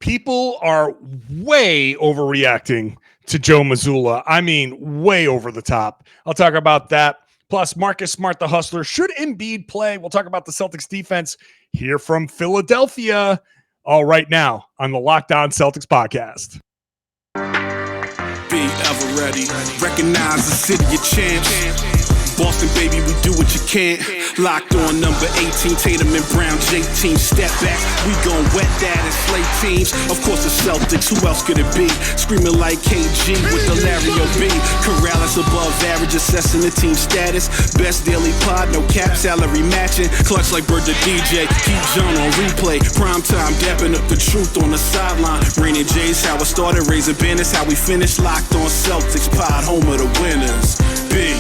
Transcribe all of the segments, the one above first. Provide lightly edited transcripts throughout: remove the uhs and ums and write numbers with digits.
People are way overreacting to Joe Mazzulla. I mean, way over the top. I'll talk about that. Plus, Marcus Smart, the hustler. Should Embiid play? We'll talk about the Celtics defense here from Philadelphia. All right now on the Locked On Celtics podcast. Be ever ready. Recognize the city of champs. Boston, baby, we do what you can't. Locked on number 18, Tatum and Brown, J-team, step back. We gon' wet that and slay teams. Of course the Celtics, who else could it be? Screaming like KG with the Larry O.B. Karalis above average, assessing the team status. Best daily pod, no cap, salary matching. Clutch like Bird the DJ, keep John on replay. Prime time, dapping up the truth on the sideline. Raining J's, how it started, raising banners, how we finished. Locked on Celtics pod, home of the winners. B.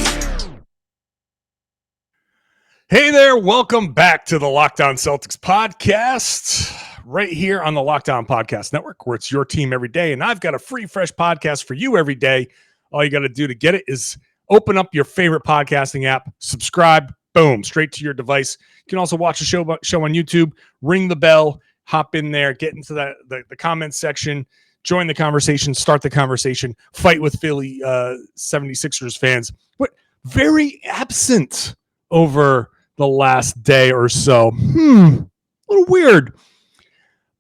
Hey there, welcome back to the Locked On Celtics podcast, right here on the Locked On Podcast Network, where it's your team every day, and I've got a free, fresh podcast for you every day. All you got to do to get it is open up your favorite podcasting app, subscribe, boom, straight to your device. You can also watch the show on YouTube, ring the bell, hop in there, get into the comments section, join the conversation, start the conversation, fight with Philly 76ers fans, but very absent over the last day or so. A little weird.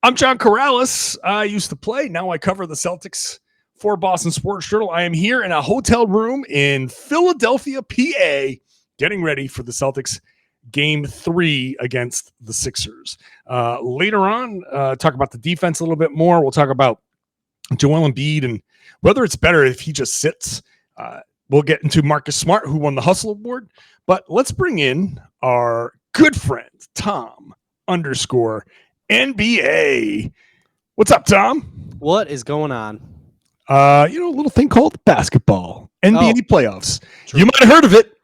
I'm John Karalis. I used to play. Now I cover the Celtics for Boston Sports Journal. I am here in a hotel room in Philadelphia, PA, getting ready for the Celtics Game 3 against the Sixers. Later on, talk about the defense a little bit more. We'll talk about Joel Embiid and whether it's better if he just sits. We'll get into Marcus Smart, who won the Hustle Award. But let's bring in our good friend, Tom_NBA. What's up, Tom? What is going on? A little thing called basketball. NBA playoffs. True. You might have heard of it.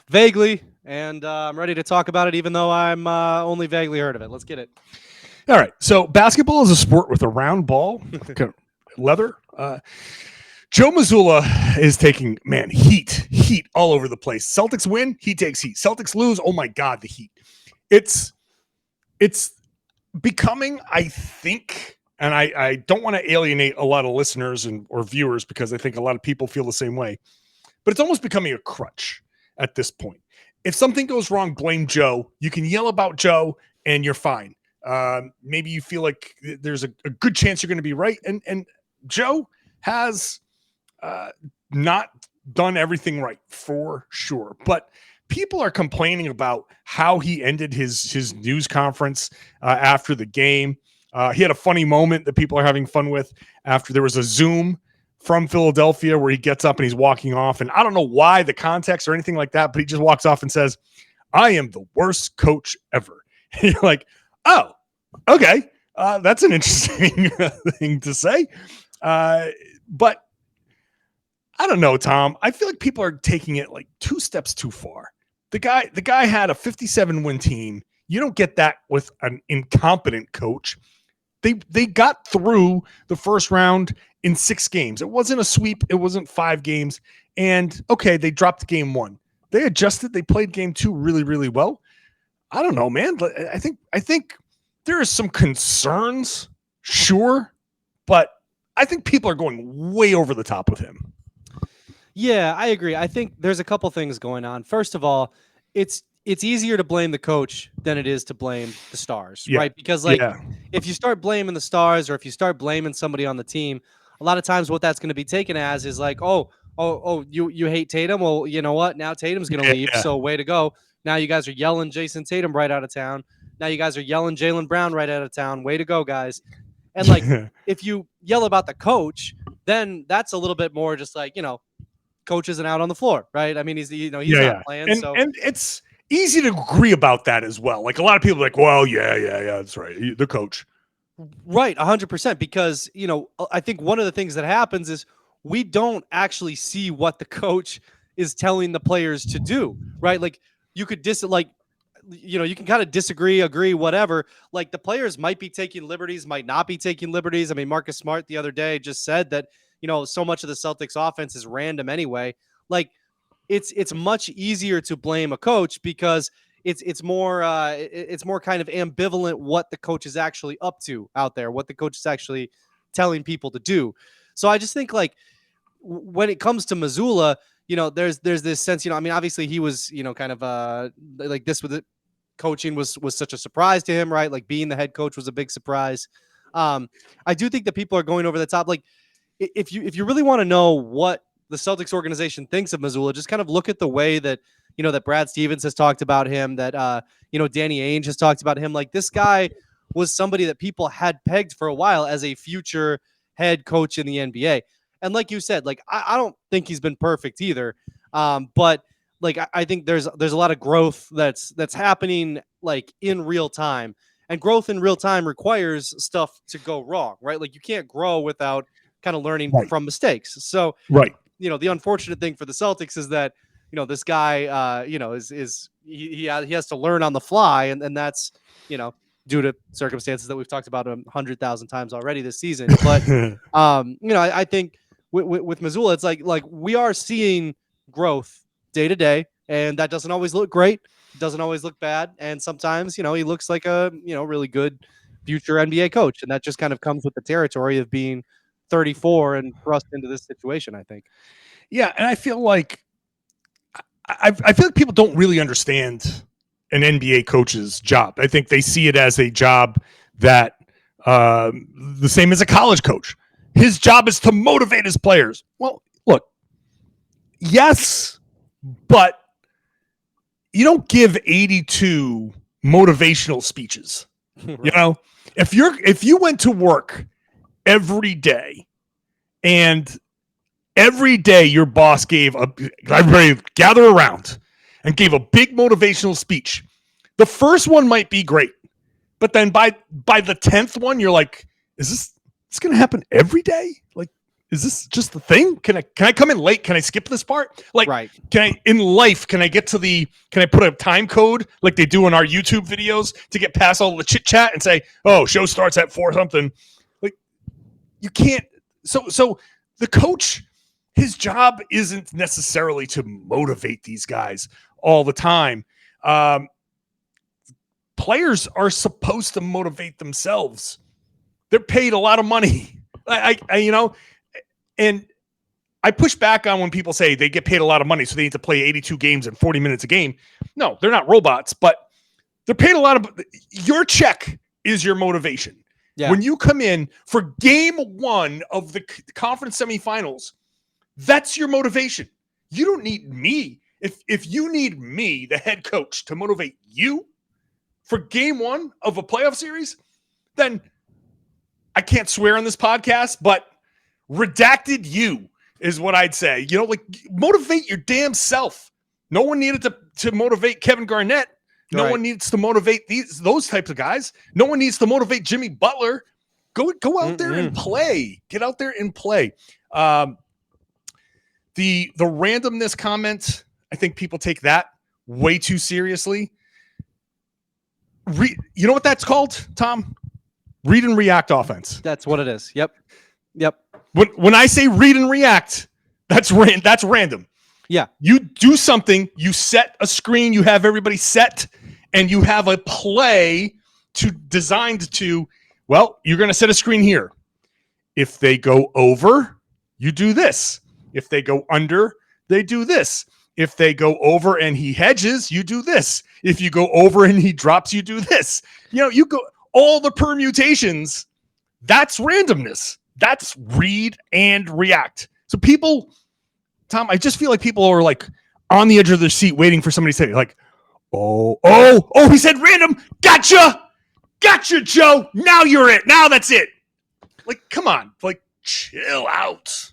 Vaguely. And I'm ready to talk about it, even though I'm only vaguely heard of it. Let's get it. All right. So basketball is a sport with a round ball, leather. Joe Mazzulla is taking, heat all over the place. Celtics win, he takes heat. Celtics lose, oh my God, the heat. It's becoming, I think, and I don't want to alienate a lot of listeners or viewers because I think a lot of people feel the same way, but it's almost becoming a crutch at this point. If something goes wrong, blame Joe. You can yell about Joe and you're fine. Maybe you feel like there's a good chance you're going to be right. And Joe has not done everything right for sure, but people are complaining about how he ended his news conference after the game. He had a funny moment that people are having fun with after there was a Zoom from Philadelphia where he gets up and he's walking off, and I don't know why the context or anything like that, but he just walks off and says, "I am the worst coach ever." And you're like, oh, okay, that's an interesting thing to say, but I don't know, Tom. I feel like people are taking it like 2 steps too far. The guy had a 57-win team. You don't get that with an incompetent coach. They got through the first round in 6 games. It wasn't a sweep. It wasn't 5 games. And okay, they dropped game 1. They adjusted. They played game 2 really, really well. I don't know, man. I think there are some concerns, sure, but I think people are going way over the top with him. Yeah, I agree. I think there's a couple things going on. First of all, it's easier to blame the coach than it is to blame the stars, right? Because if you start blaming the stars or if you start blaming somebody on the team, a lot of times what that's going to be taken as is like, oh, you hate Tatum? Well, you know what? Now Tatum's going to leave, so way to go. Now you guys are yelling Jayson Tatum right out of town. Now you guys are yelling Jaylen Brown right out of town. Way to go, guys. And like, if you yell about the coach, then that's a little bit more just like, coach isn't out on the floor, right? I mean, he's not playing. And it's easy to agree about that as well. Like a lot of people are like, well, yeah, that's right. The coach. Right. 100%. Because, I think one of the things that happens is we don't actually see what the coach is telling the players to do, right? Like you could you can kind of disagree, agree, whatever. Like the players might be taking liberties, might not be taking liberties. I mean, Marcus Smart the other day just said that, so much of the Celtics offense is random anyway. Like it's much easier to blame a coach because it's more kind of ambivalent what the coach is actually up to out there, what the coach is actually telling people to do. So I just think like when it comes to Mazzulla, there's this sense, I mean, obviously he was, kind of like this with it. Coaching was such a surprise to him, right? Like being the head coach was a big surprise. I do think that people are going over the top. Like if you really want to know what the Celtics organization thinks of Mazzulla, just kind of look at the way that, that Brad Stevens has talked about him, that, Danny Ainge has talked about him. Like this guy was somebody that people had pegged for a while as a future head coach in the NBA. And like you said, like, I don't think he's been perfect either. But like, I think there's a lot of growth that's happening like in real time, and growth in real time requires stuff to go wrong, right? Like you can't grow without kind of learning from mistakes. So, the unfortunate thing for the Celtics is that, this guy, he has to learn on the fly. And that's, due to circumstances that we've talked about 100,000 times already this season. But, I think with Mazzulla, it's like we are seeing growth day to day, and that doesn't always look great. It doesn't always look bad. And sometimes, he looks like a, really good future NBA coach. And that just kind of comes with the territory of being 34 and thrust into this situation, I think. Yeah. And I feel like people don't really understand an NBA coach's job. I think they see it as a job that the same as a college coach. His job is to motivate his players. Well, look, yes, but you don't give 82 motivational speeches. Right. If you went to work every day and every day your boss gave everybody gather around and gave a big motivational speech, the first one might be great, but then by the 10th one, you're like, is this going to happen every day? Like, is this just the thing? Can I come in late? Can I skip this part? Like, can I put a time code like they do in our YouTube videos to get past all the chit chat and say, oh, show starts at 4 something. Like you can't. So the coach, his job isn't necessarily to motivate these guys all the time. Players are supposed to motivate themselves. They're paid a lot of money. And I push back on when people say they get paid a lot of money, so they need to play 82 games in 40 minutes a game. No, they're not robots, but they're paid a lot of. Your check is your motivation. Yeah. When you come in for game 1 of the conference semifinals, that's your motivation. You don't need me. If you need me, the head coach, to motivate you for game 1 of a playoff series, then I can't swear on this podcast, but redacted you is what I'd say. Like motivate your damn self. No one needed to motivate Kevin Garnett. No one needs to motivate those types of guys. No one needs to motivate Jimmy Butler. Go out there and play. Get out there and play. The randomness comment, I think people take that way too seriously. You know what that's called, Tom? Read and react offense. That's what it is. Yep. When I say read and react, that's random. Yeah. You do something, you set a screen, you have everybody set, and you have a play designed to, well, you're going to set a screen here. If they go over, you do this. If they go under, they do this. If they go over and he hedges, you do this. If you go over and he drops, you do this. You go all the permutations. That's randomness. That's read and react. So people, Tom, I just feel like people are like on the edge of their seat waiting for somebody to say like, oh, he said random. Gotcha, Joe. Now you're it. Now that's it. Like, come on, like chill out.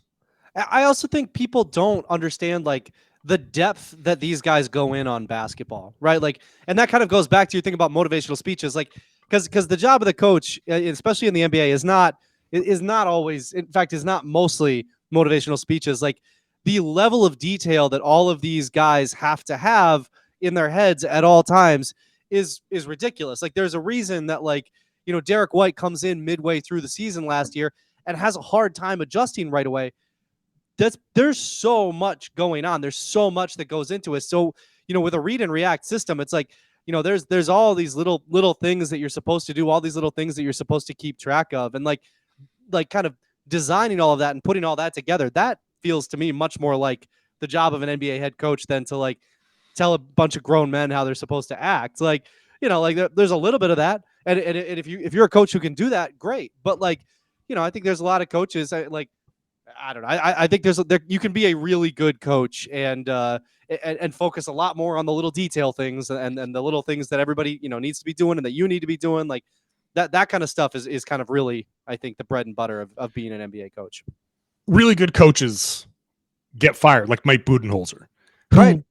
I also think people don't understand like the depth that these guys go in on basketball, right? Like, and that kind of goes back to your thing about motivational speeches, like, because the job of the coach, especially in the NBA, is not always, in fact, is not mostly motivational speeches. Like the level of detail that all of these guys have to have in their heads at all times is ridiculous. Like there's a reason that Derek White comes in midway through the season last year and has a hard time adjusting right away. There's so much going on. There's so much that goes into it. So, with a read and react system, it's like, there's all these little things that you're supposed to do, all these little things that you're supposed to keep track of, and like kind of designing all of that and putting all that together. That feels to me much more like the job of an NBA head coach than to like tell a bunch of grown men how they're supposed to act. Like, there's a little bit of that. And if you're a coach who can do that, great. But like, I think there's a lot of coaches like, I don't know. I think you can be a really good coach and focus a lot more on the little detail things and the little things that everybody, needs to be doing and that you need to be doing. Like that kind of stuff is kind of really, I think, the bread and butter of being an NBA coach. Really good coaches get fired, like Mike Budenholzer, who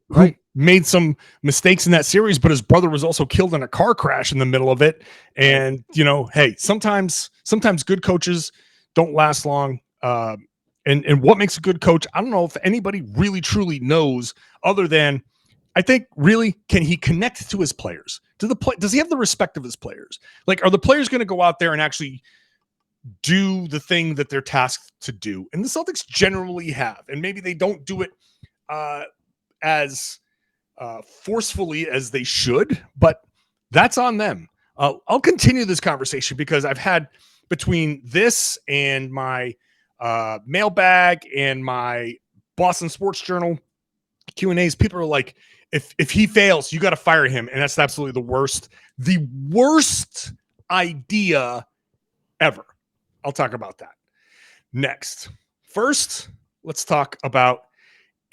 made some mistakes in that series, but his brother was also killed in a car crash in the middle of it. And, hey, sometimes good coaches don't last long. And what makes a good coach? I don't know if anybody really truly knows, other than I think really, can he connect to his players? Does he have the respect of his players? Like, are the players going to go out there and actually do the thing that they're tasked to do? And the Celtics generally have, and maybe they don't do it as forcefully as they should, but that's on them. I'll continue this conversation because I've had, between this and my mailbag and my Boston Sports Journal Q&As, people are like, if he fails, you got to fire him. And that's absolutely the worst idea ever. I'll talk about that next. First, let's talk about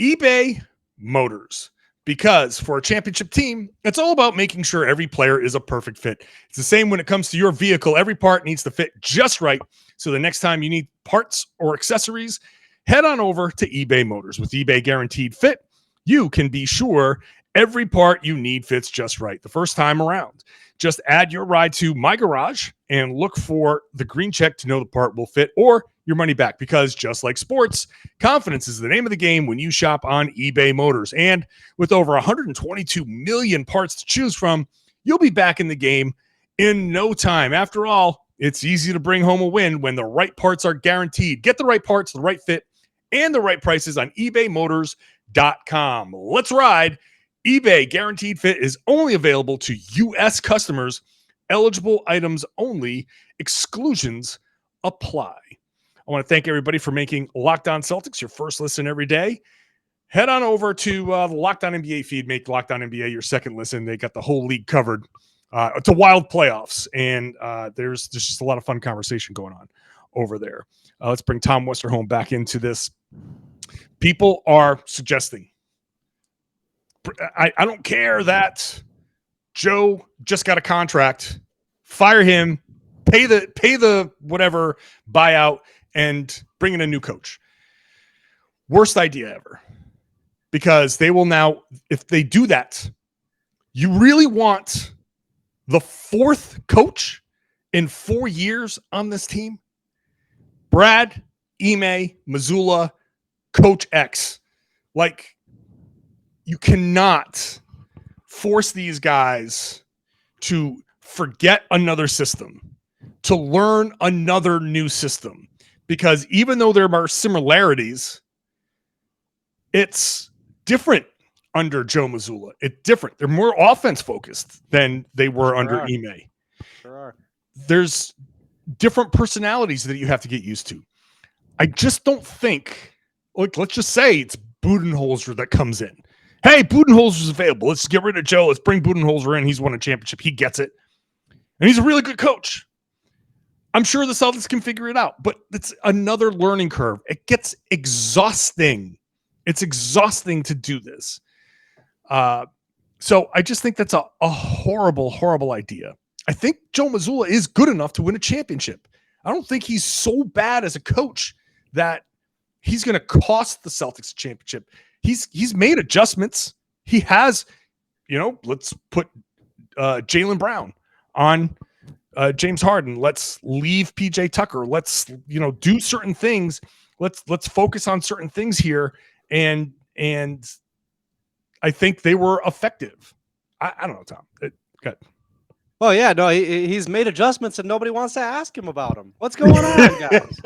eBay Motors, because for a championship team, it's all about making sure every player is a perfect fit. It's the same when it comes to your vehicle. Every part needs to fit just right. So the next time you need parts or accessories, head on over to eBay Motors. With eBay Guaranteed Fit, you can be sure every part you need fits just right the first time around. Just add your ride to My Garage and look for the green check to know the part will fit, or your money back, because just like sports, confidence is the name of the game when you shop on eBay Motors. And with over 122 million parts to choose from, you'll be back in the game in no time. After all, it's easy to bring home a win when the right parts are guaranteed. Get the right parts, the right fit, and the right prices on ebaymotors.com. Let's ride. eBay Guaranteed Fit is only available to U.S. customers. Eligible items only. Exclusions apply. I want to thank everybody for making Locked On Celtics your first listen every day. Head on over to the Locked On NBA feed. Make Locked On NBA your second listen. They got the whole league covered. It's a wild playoffs, and there's just a lot of fun conversation going on over there. Let's bring Tom Westerholm back into this. People are suggesting, I don't care that Joe just got a contract, fire him, pay the whatever buyout, and bring in a new coach. Worst idea ever. Because they will now, if they do that, you really want the fourth coach in 4 years on this team? Brad, Ime, Mazzulla, Coach X. Like, you cannot force these guys to forget another system, to learn another new system. Because even though there are similarities, it's different under Joe Mazzulla. It's different. They're more offense focused than they were under Ime. Sure are. There's different personalities that you have to get used to. I just don't think, like, let's just say it's Budenholzer that comes in. Hey, Budenholzer's available. Let's get rid of Joe. Let's bring Budenholzer in. He's won a championship. He gets it. And he's a really good coach. I'm sure the Celtics can figure it out, but it's another learning curve. It gets exhausting. It's exhausting to do this. So I just think that's a horrible, horrible idea. I think Joe Mazzulla is good enough to win a championship. I don't think he's so bad as a coach that he's going to cost the Celtics a championship. He's made adjustments. He has, let's put Jaylen Brown on James Harden. Let's leave PJ Tucker. Let's, do certain things. Let's focus on certain things here. And I think they were effective. I don't know, Tom. Good. Oh yeah, no, he's made adjustments and nobody wants to ask him about them. What's going on, guys?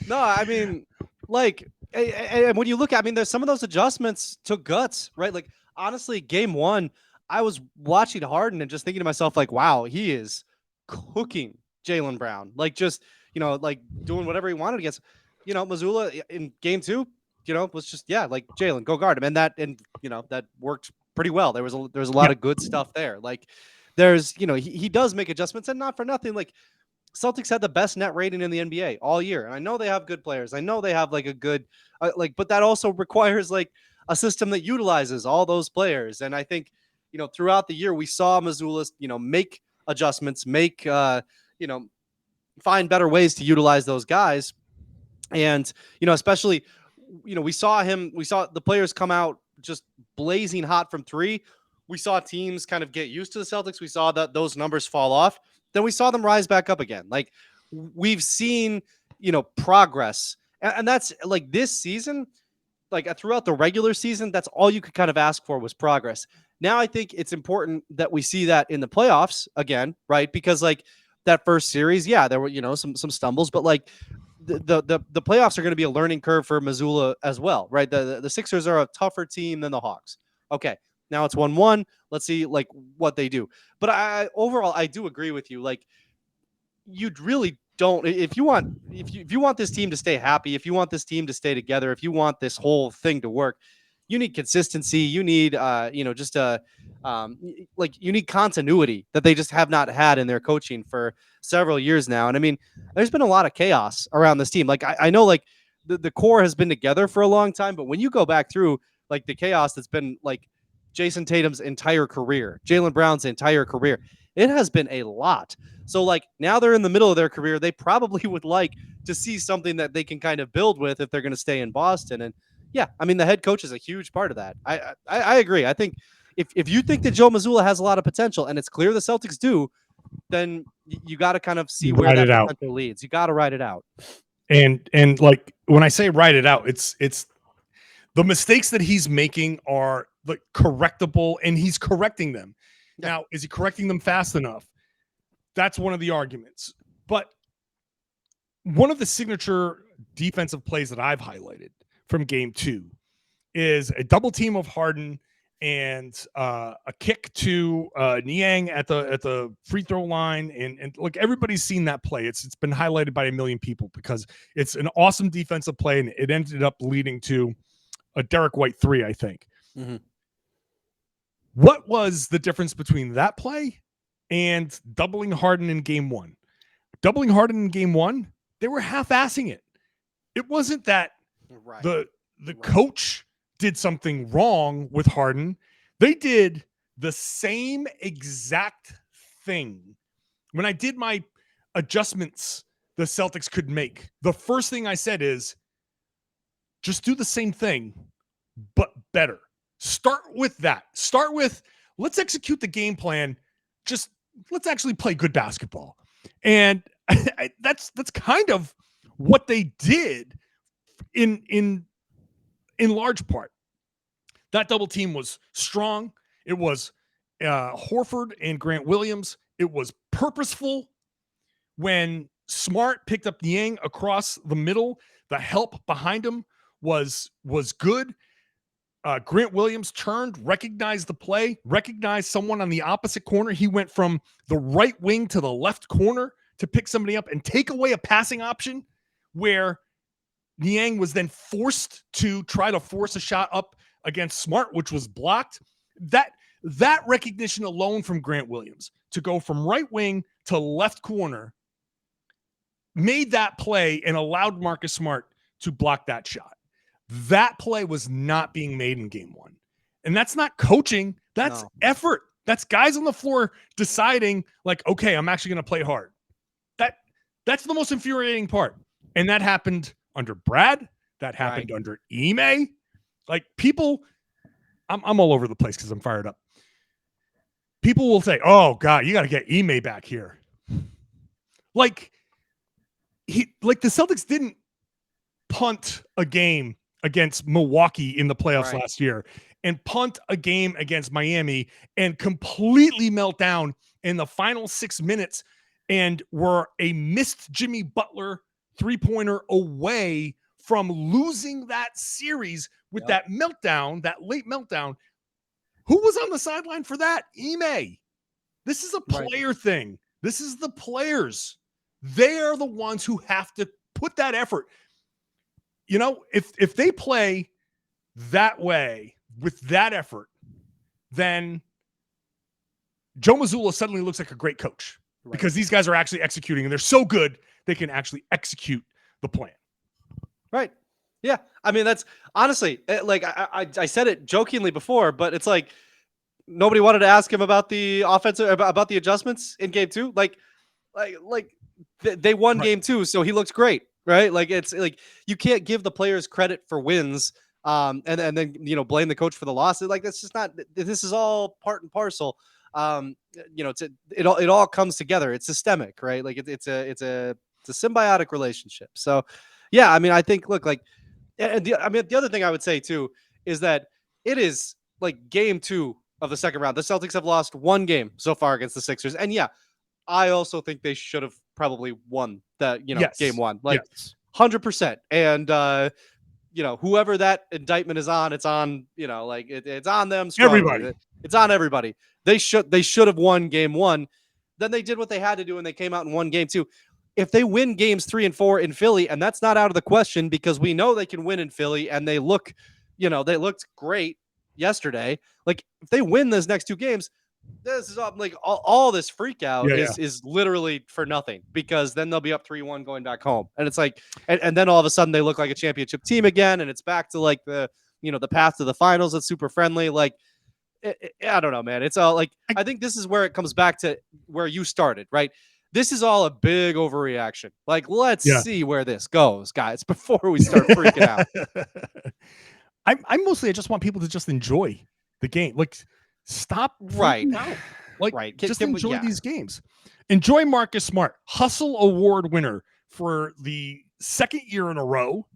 No, I mean, like, and when you look at, there's some of those adjustments took guts, right? Like, honestly, game one, I was watching Harden and just thinking to myself, like, wow, he is cooking Jaylen Brown. Like, just, like doing whatever he wanted against, Mazzulla in game 2, was just, like, Jaylen, go guard him. And that worked pretty well. There was a lot of good stuff there. Like, there's, he does make adjustments, and not for nothing. Like, Celtics had the best net rating in the NBA all year. And I know they have good players. I know they have like a good, but that also requires like a system that utilizes all those players. And I think, throughout the year, we saw Mazzulla, make adjustments, find better ways to utilize those guys. And, especially, we saw the players come out just blazing hot from 3. We saw teams kind of get used to the Celtics. We saw that those numbers fall off. Then we saw them rise back up again. Like, we've seen, progress. And that's like this season, like throughout the regular season, that's all you could kind of ask for was progress. Now I think it's important that we see that in the playoffs again, right? Because like that first series, there were, some stumbles, but like the playoffs are going to be a learning curve for Mazzulla as well, right? The Sixers are a tougher team than the Hawks. Okay. Now it's 1-1. Let's see like what they do. But overall, I do agree with you. Like, you really don't, if you want this team to stay happy, if you want this team to stay together, if you want this whole thing to work, you need consistency. You need, just you need continuity that they just have not had in their coaching for several years now. And I mean, there's been a lot of chaos around this team. Like, I know like the core has been together for a long time, but when you go back through like the chaos that's been like Jayson Tatum's entire career, Jaylen Brown's entire career, it has been a lot. So like now they're in the middle of their career. They probably would like to see something that they can kind of build with if they're going to stay in Boston. And yeah, I mean, the head coach is a huge part of that. I agree. I think if you think that Joe Mazzulla has a lot of potential, and it's clear the Celtics do, then you got to kind of see where that potential leads. You got to write it out. And like when I say write it out, it's the mistakes that he's making are like correctable, and he's correcting them. Now, is he correcting them fast enough? That's one of the arguments. But one of the signature defensive plays that I've highlighted from game 2 is a double team of Harden and a kick to Niang at the free throw line. And look, everybody's seen that play. It's been highlighted by a million people because it's an awesome defensive play, and it ended up leading to a Derek White 3, I think. Mm-hmm. What was the difference between that play and doubling Harden in game 1? Doubling Harden in game 1, they were half-assing it. It wasn't that the coach did something wrong with Harden. They did the same exact thing. When I did my adjustments the Celtics could make, the first thing I said is, just do the same thing, but better. Start with that. Start with, let's execute the game plan. Just let's actually play good basketball. And that's kind of what they did in large part. That double team was strong. It was Horford and Grant Williams. It was purposeful. When Smart picked up Niang across the middle, the help behind him was good. Grant Williams turned, recognized the play, recognized someone on the opposite corner. He went from the right wing to the left corner to pick somebody up and take away a passing option where Niang was then forced to try to force a shot up against Smart, which was blocked. That recognition alone from Grant Williams to go from right wing to left corner made that play and allowed Marcus Smart to block that shot. That play was not being made in game 1. And that's not coaching. That's effort. That's guys on the floor deciding like, okay, I'm actually going to play hard. That's the most infuriating part. And that happened under Brad. That happened under Ime. Like people, I'm all over the place because I'm fired up. People will say, oh God, you got to get Ime back here. Like the Celtics didn't punt a game against Milwaukee in the playoffs last year and punt a game against Miami and completely melt down in the final 6 minutes and were a missed Jimmy Butler 3-pointer away from losing that series with that meltdown, that late meltdown. Who was on the sideline for that? Ime. This is a player thing. This is the players. They are the ones who have to put that effort. If they play that way with that effort, then Joe Mazzulla suddenly looks like a great coach because these guys are actually executing, and they're so good they can actually execute the plan. Right. Yeah. I mean, that's honestly, like I said it jokingly before, but it's like nobody wanted to ask him about the offensive, about the adjustments in game 2. They won game 2, so he looks great, right? Like, it's like you can't give the players credit for wins, and then blame the coach for the loss. Like, that's just not. This is all part and parcel. It all comes together. It's systemic, right? Like it's a symbiotic relationship. So, yeah, I mean, I think the other thing I would say too is that it is like game 2 of the second round. The Celtics have lost 1 game so far against the Sixers, and yeah, I also think they should have probably won that, game 1, 100%. And whoever that indictment is on, it's on, it's on them. Strongly. Everybody. It's on everybody. They should have won game 1. Then they did what they had to do, and they came out and won game 2. If they win games 3 and 4 in Philly, and that's not out of the question because we know they can win in Philly, and they looked great yesterday. Like, if they win those next 2 games, this is all this freak out is literally for nothing, because then they'll be up 3-1 going back home. And it's like, and then all of a sudden they look like a championship team again. And it's back to like the path to the finals. That's super friendly. Like, I don't know, man. It's all like, I think this is where it comes back to where you started, right? This is all a big overreaction. Like, let's see where this goes, guys, before we start freaking out. I just want people to just enjoy the game. Like, stop freaking out. Like, just enjoy these games. Enjoy Marcus Smart, Hustle Award winner for the 2nd year in a row,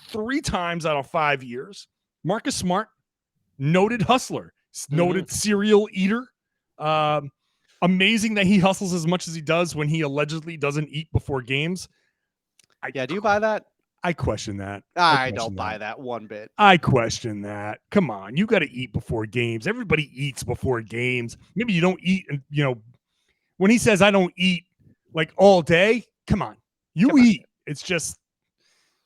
3 times out of 5 years. Marcus Smart, noted hustler, noted serial eater. Amazing that he hustles as much as he does when he allegedly doesn't eat before games. Do you buy that? I question that. I don't buy that one bit. I question that. Come on, you got to eat before games. Everybody eats before games. Maybe you don't eat, when he says I don't eat like all day, come on. You eat. It's just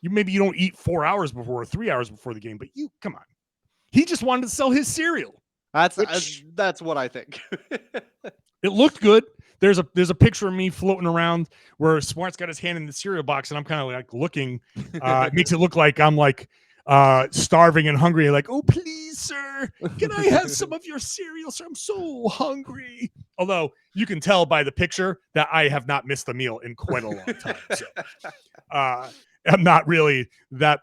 maybe you don't eat 4 hours before or 3 hours before the game, but come on. He just wanted to sell his cereal. That's what I think. It looked good. There's a picture of me floating around where Smart's got his hand in the cereal box, and I'm kind of like looking. It makes it look like I'm like starving and hungry. Like, oh, please, sir, can I have some of your cereal, sir? I'm so hungry. Although you can tell by the picture that I have not missed a meal in quite a long time. So I'm not really that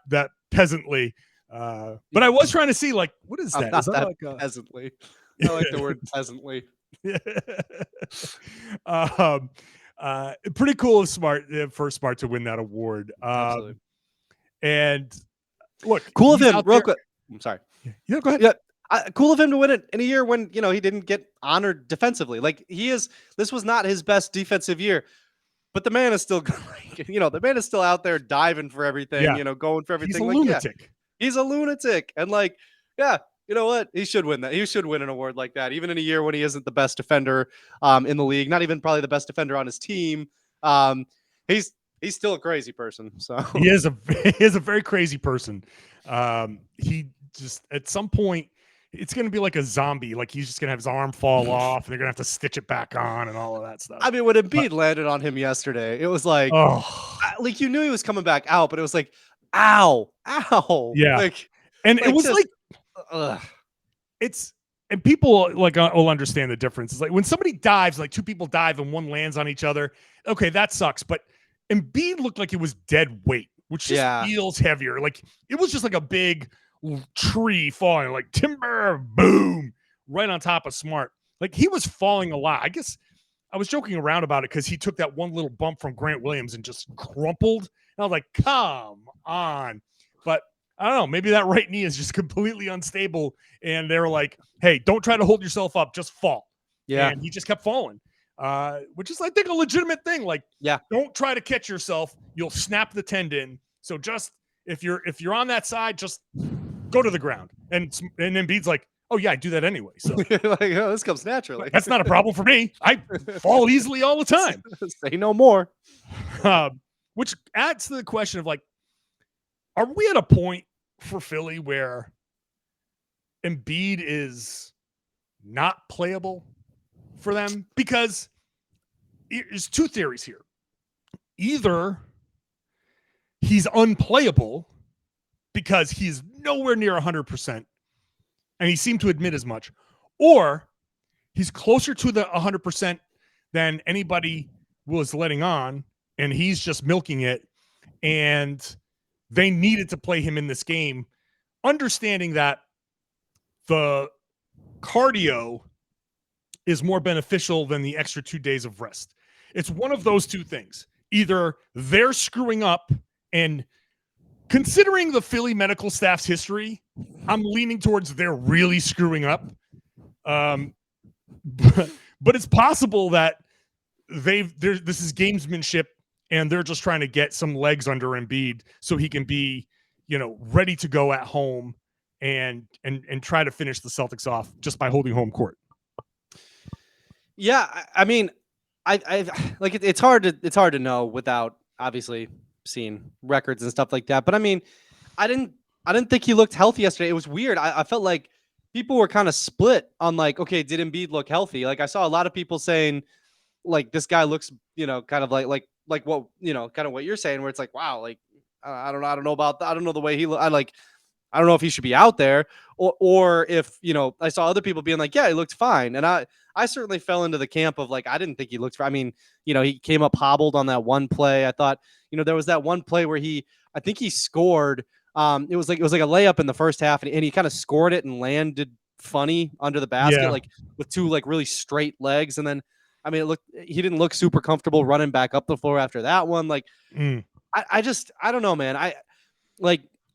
peasantly. But I was trying to see, like, what is that? I'm not is that that like peasantly. I like the word peasantly. Pretty cool of Smart for Smart to win that award. Absolutely. And look, cool of him. Real quick. I'm sorry. Yeah, go ahead. Yeah, cool of him to win it in a year when he didn't get honored defensively. Like, this was not his best defensive year, but the man is still the man is still out there diving for everything. Going for everything. He's a lunatic. He's a lunatic, and you know what? He should win that. He should win an award like that, even in a year when he isn't the best defender in the league, not even probably the best defender on his team. He's still a crazy person. So he is a very crazy person. He just, at some point, it's going to be like a zombie. Like, he's just going to have his arm fall off, and they're going to have to stitch it back on and all of that stuff. I mean, when Embiid landed on him yesterday, it was like, like, you knew he was coming back out, but it was like, ow. Yeah. And it was just, and people will understand the difference. It's like when somebody dives, like 2 people dive and one lands on each other. Okay, that sucks. But Embiid looked like it was dead weight, which just feels heavier. Like, it was just like a big tree falling, like timber, boom, right on top of Smart. Like, he was falling a lot. I guess I was joking around about it because he took that one little bump from Grant Williams and just crumpled. And I was like, come on. But I don't know, maybe that right knee is just completely unstable, and they were like, hey, don't try to hold yourself up, just fall. Yeah. And he just kept falling, which is, I think, a legitimate thing. Like, don't try to catch yourself. You'll snap the tendon. So just, if you're on that side, just go to the ground. And Embiid's like, Oh yeah, I do that anyway. So like, oh, this comes naturally. that's not a problem for me. I fall easily all the time. Say no more. Which adds to the question of like, are we at a point for Philly where Embiid is not playable for them? Because there's two theories here. Either he's unplayable because he's nowhere near 100%, and he seemed to admit as much, or he's closer to the 100% than anybody was letting on, and he's just milking it, and they needed to play him in this game, understanding that the cardio is more beneficial than the extra 2 days of rest. It's one of those two things. Either they're screwing up, and considering the Philly medical staff's history, I'm leaning towards they're really screwing up. But it's possible that this is gamesmanship, and they're just trying to get some legs under Embiid so he can be, ready to go at home and try to finish the Celtics off just by holding home court. Yeah, I mean, I like it's hard to know without obviously seeing records and stuff like that. But I mean, I didn't think he looked healthy yesterday. It was weird. I felt like people were kind of split on like, okay, did Embiid look healthy? Like I saw a lot of people saying like this guy looks, kind of like what, kind of what you're saying, where it's like, wow, like I don't know about that. I don't know the way he I don't know if he should be out there, or if, I saw other people being like, yeah, he looked fine. And I certainly fell into the camp of like, I didn't think he looked, I mean, he came up hobbled on that one play. I thought, there was that one play where I think he scored. It was like a layup in the first half, and he kind of scored it and landed funny under the basket, like with two like really straight legs. And then, I mean, he didn't look super comfortable running back up the floor after that one. Like, I don't know, man.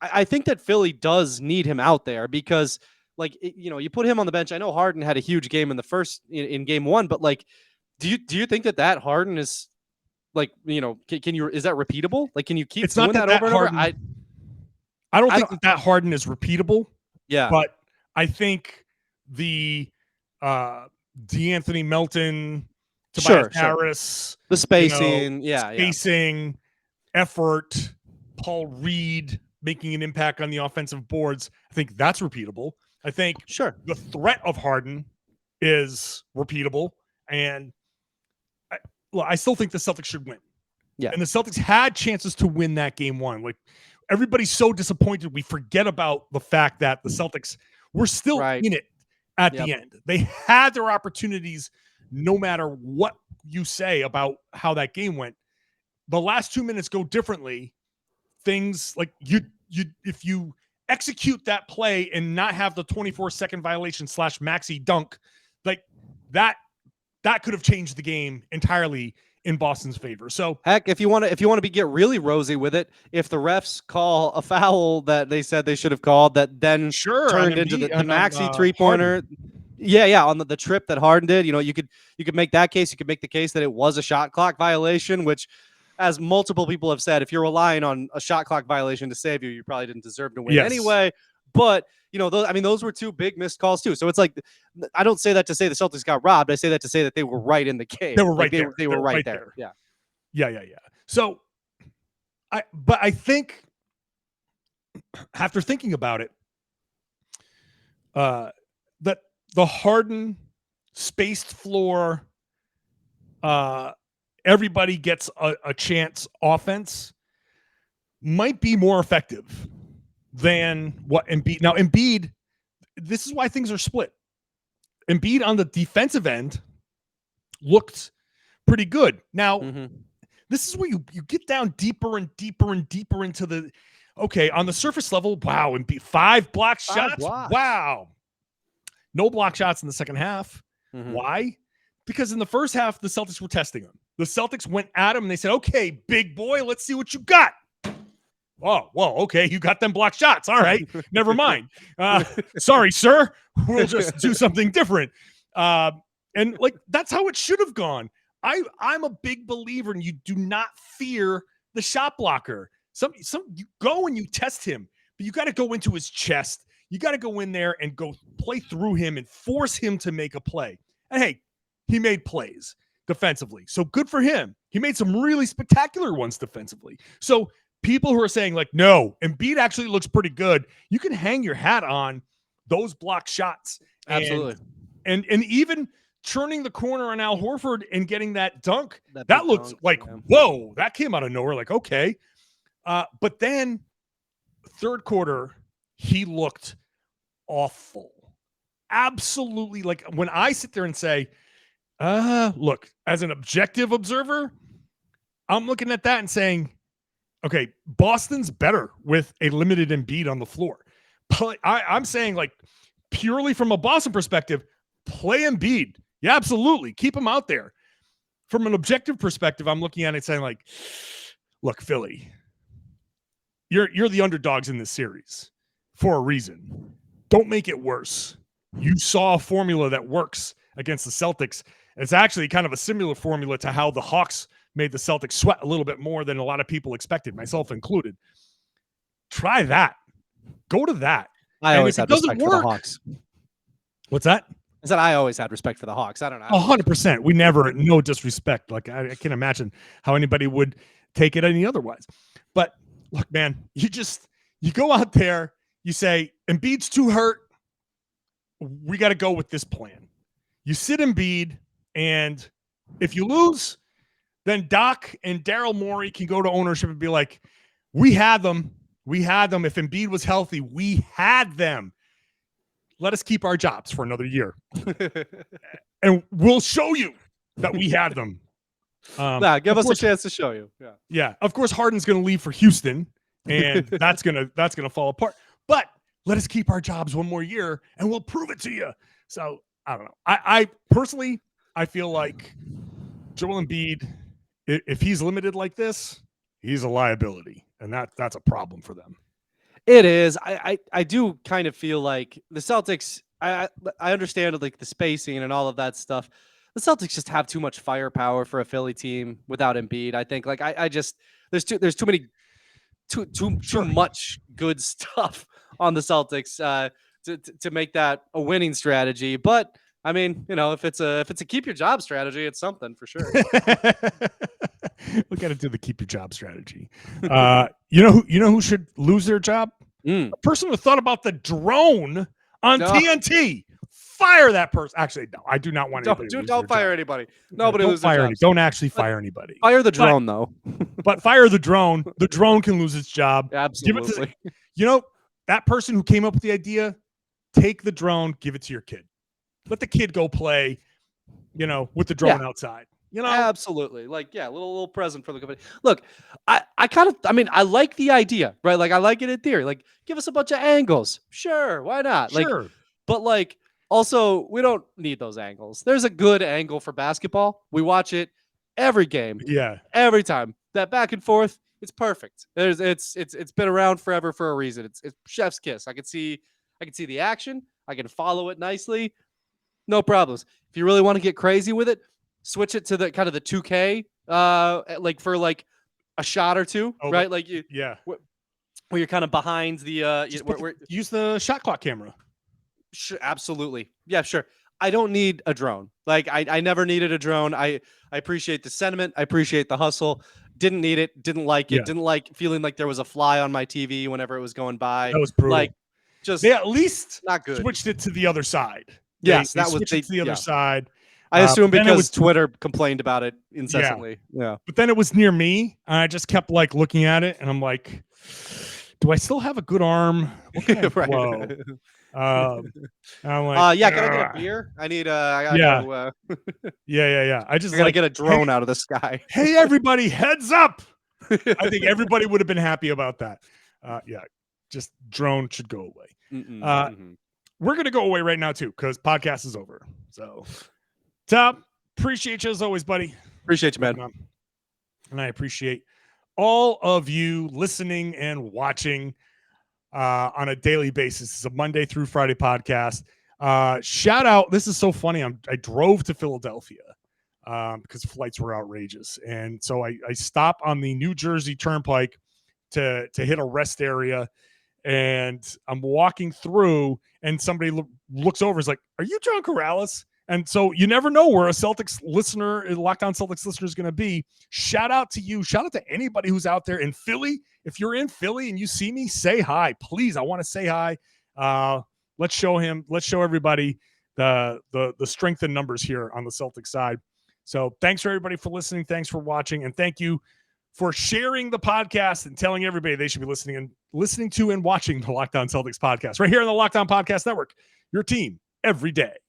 I think that Philly does need him out there because, like, you put him on the bench. I know Harden had a huge game in the first in game one, but like, do you think that Harden is like, can you, is that repeatable? Like, can you keep it's doing not that over and Harden, over? I don't think that Harden is repeatable. Yeah, but I think the DeAnthony Melton, Tobias Harris, the spacing, effort, Paul Reed making an impact on the offensive boards, I think that's repeatable. I think the threat of Harden is repeatable, and I still think the Celtics should win. Yeah, and the Celtics had chances to win that game one. Like, everybody's so disappointed, we forget about the fact that the Celtics were still in it at the end. They had their opportunities, no matter what you say about how that game went. The last 2 minutes go differently. Things like if you execute that play and not have the 24-second violation / maxi dunk, like that could have changed the game entirely in Boston's favor. So heck, if you want to get really rosy with it, if the refs call a foul that they said they should have called, that then turned into the maxi 3-pointer. Yeah, on the trip that Harden did, you could make that case. You could make the case that it was a shot clock violation, which, as multiple people have said, if you're relying on a shot clock violation to save you, you probably didn't deserve to win anyway. But, those were two big missed calls too. So it's like, I don't say that to say the Celtics got robbed. I say that to say that they were right in the game. They were right there. They were right there. Yeah. So I think after thinking about it, that the Harden spaced floor, everybody gets a chance offense might be more effective than what Embiid. Now, Embiid, this is why things are split. Embiid on the defensive end looked pretty good. Now, this is where you get down deeper and deeper and deeper into the, okay, on the surface level, wow, Embiid, 5 block shots. Wow. No block shots in the second half. Why? Because in the first half, the Celtics were testing him. The Celtics went at him and they said, okay, big boy, let's see what you got. Oh, well, okay, you got them block shots. All right, never mind. Sorry, sir. We'll just do something different. And like, that's how it should have gone. I'm a big believer, and you do not fear the shot blocker. You go and you test him, but you got to go into his chest. You got to go in there and go play through him and force him to make a play. And hey, he made plays defensively. So good for him. He made some really spectacular ones defensively. So people who are saying like, no, Embiid actually looks pretty good, you can hang your hat on those block shots. Absolutely. And even turning the corner on Al Horford and getting that dunk, that looks dunk, like, whoa, that came out of nowhere. Like, okay. But then third quarter, he looked awful. Absolutely. Like when I sit there and say, look, as an objective observer, I'm looking at that and saying, okay, Boston's better with a limited Embiid on the floor. But I'm saying, like, purely from a Boston perspective, play Embiid. Yeah, absolutely. Keep him out there. From an objective perspective, I'm looking at it saying, like, look, Philly, you're the underdogs in this series for a reason. Don't make it worse. You saw a formula that works against the Celtics. It's actually kind of a similar formula to how the Hawks made the Celtics sweat a little bit more than a lot of people expected, myself included. Try that. Go to that. I always had respect for the Hawks. What's that? I said I always had respect for the Hawks. I don't know. 100%. We never, no disrespect. Like I can't imagine how anybody would take it any otherwise. But look, man, you go out there, you say, Embiid's too hurt. We got to go with this plan. You sit Embiid, and if you lose, then Doc and Daryl Morey can go to ownership and be like, we had them. We had them. If Embiid was healthy, we had them. Let us keep our jobs for another year. And we'll show you that we had them. Give us a chance to show you. Yeah. Of course, Harden's going to leave for Houston, and that's gonna fall apart. But let us keep our jobs one more year, and we'll prove it to you. So I don't know. I personally, I feel like Joel Embiid, if he's limited like this, he's a liability, and that's a problem for them. It is. I do kind of feel like the Celtics, I understand like the spacing and all of that stuff. The Celtics just have too much firepower for a Philly team without Embiid. I think like I just there's too much good stuff on the Celtics to make that a winning strategy. But I mean, you know, if it's a keep your job strategy, it's something for sure. Look at it to the keep your job strategy. You know who should lose their job? A person who thought about the drone on TNT. Fire that person. Actually, no, I do not want anybody. Don't fire anybody. Nobody loses their job. Don't actually fire anybody. Fire the drone, though. But fire the drone. The drone can lose its job. Absolutely. That person who came up with the idea, take the drone, give it to your kid. Let the kid go play, with the drone outside. Absolutely. Like, a little present for the company. Look, I like the idea, right? Like, I like it in theory. Like, give us a bunch of angles. Sure, why not? Sure. Like, but like, also, we don't need those angles. There's a good angle for basketball. We watch it every game. Yeah. Every time. That back and forth, it's perfect. It's been around forever for a reason. It's chef's kiss. I can see the action. I can follow it nicely. No problems. If you really want to get crazy with it, switch it to the kind of the 2K, like for like a shot or two, right? Like where you're kind of behind the use the shot clock camera. Sure, absolutely. Yeah, sure. I don't need a drone. Like I never needed a drone. I appreciate the sentiment. I appreciate the hustle. Didn't need it. Didn't like it. Yeah. Didn't like feeling like there was a fly on my TV whenever it was going by. That was brutal. Like, just they at least not good. Switched it to the other side. Yes, that was the other side. I assume because Twitter complained about it incessantly. Yeah. But then it was near me. And I just kept like looking at it, and I'm like, do I still have a good arm? What can I blow? I'm like, can I get a beer? I need I gotta go, yeah. I gotta get a drone out of the sky. Hey, everybody, heads up. I think everybody would have been happy about that. Just drone should go away. We're gonna go away right now too, because podcast is over. So Tom, appreciate you as always, buddy. Appreciate you, man. And I appreciate all of you listening and watching on a daily basis. It's a Monday through Friday podcast. Shout out. This is so funny. I drove to Philadelphia because flights were outrageous. And so I stop on the New Jersey Turnpike to hit a rest area. and I'm walking through, and somebody looks over, is like, "Are you John Karalis?" And so you never know where a Celtics listener, a Locked On Celtics listener, is going to be. Shout out to you. Shout out to anybody who's out there in Philly. If you're in Philly and you see me, say hi, please. I want to say hi. Let's show everybody the strength in numbers here on the Celtics side. So thanks for everybody for listening. Thanks for watching, and thank you for sharing the podcast and telling everybody they should be listening to and watching the Locked On Celtics podcast right here on the Locked On Podcast Network. Your team every day.